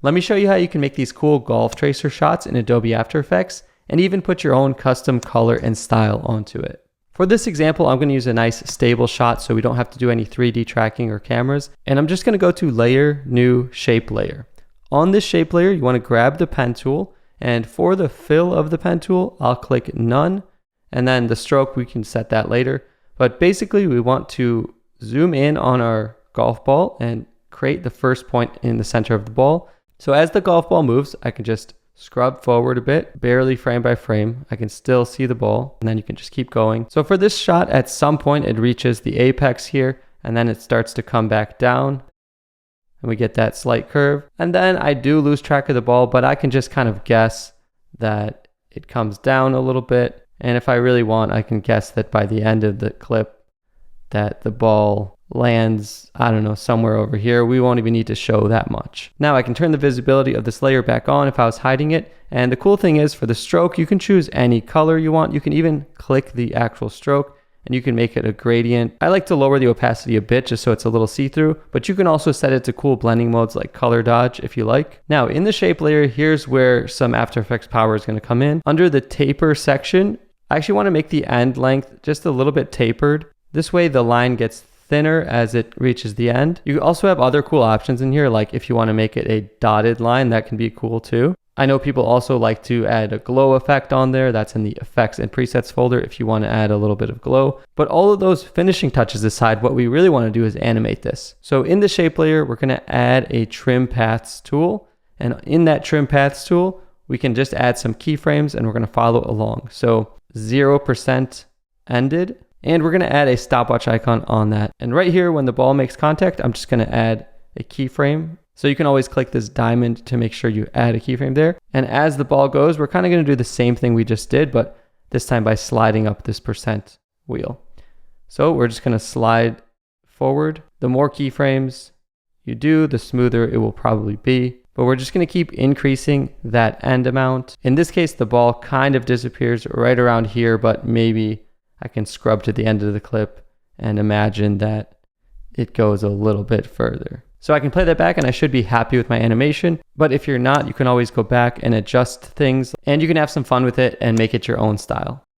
Let me show you how you can make these cool golf tracer shots in Adobe After Effects and even put your own custom color and style onto it. For this example, I'm going to use a nice stable shot so we don't have to do any 3D tracking or cameras. And I'm just going to go to Layer, New, Shape Layer. On this shape layer, you want to grab the pen tool. And for the fill of the pen tool, I'll click None. And then the stroke, we can set that later. But basically, we want to zoom in on our golf ball and create the first point in the center of the ball. So as the golf ball moves, I can just scrub forward a bit, barely frame by frame. I can still see the ball, and then you can just keep going. So for this shot, at some point it reaches the apex here, and then it starts to come back down, and we get that slight curve. And then I do lose track of the ball, but I can just kind of guess that it comes down a little bit. And if I really want, I can guess that by the end of the clip that the ball lands, I don't know, somewhere over here. We won't even need to show that much. Now I can turn the visibility of this layer back on if I was hiding it. And the cool thing is, for the stroke, you can choose any color you want. You can even click the actual stroke and you can make it a gradient. I like to lower the opacity a bit just so it's a little see-through, but you can also set it to cool blending modes like color dodge if you like. Now in the shape layer, here's where some After Effects power is going to come in. Under the taper section, I actually want to make the end length just a little bit tapered. This way the line gets thinner as it reaches the end. You also have other cool options in here, like if you want to make it a dotted line, that can be cool too. I know people also like to add a glow effect on there. That's in the effects and presets folder if you want to add a little bit of glow. But all of those finishing touches aside, what we really want to do is animate this. So in the shape layer, we're going to add a trim paths tool. And in that trim paths tool, we can just add some keyframes and we're going to follow along. So 0% ended. And we're going to add a stopwatch icon on that. And right here, when the ball makes contact, I'm just going to add a keyframe. So you can always click this diamond to make sure you add a keyframe there. And as the ball goes, we're kind of going to do the same thing we just did, but this time by sliding up this percent wheel. So we're just going to slide forward. The more keyframes you do, the smoother it will probably be. But we're just going to keep increasing that end amount. In this case, the ball kind of disappears right around here, but maybe I can scrub to the end of the clip and imagine that it goes a little bit further. So I can play that back and I should be happy with my animation. But if you're not, you can always go back and adjust things and you can have some fun with it and make it your own style.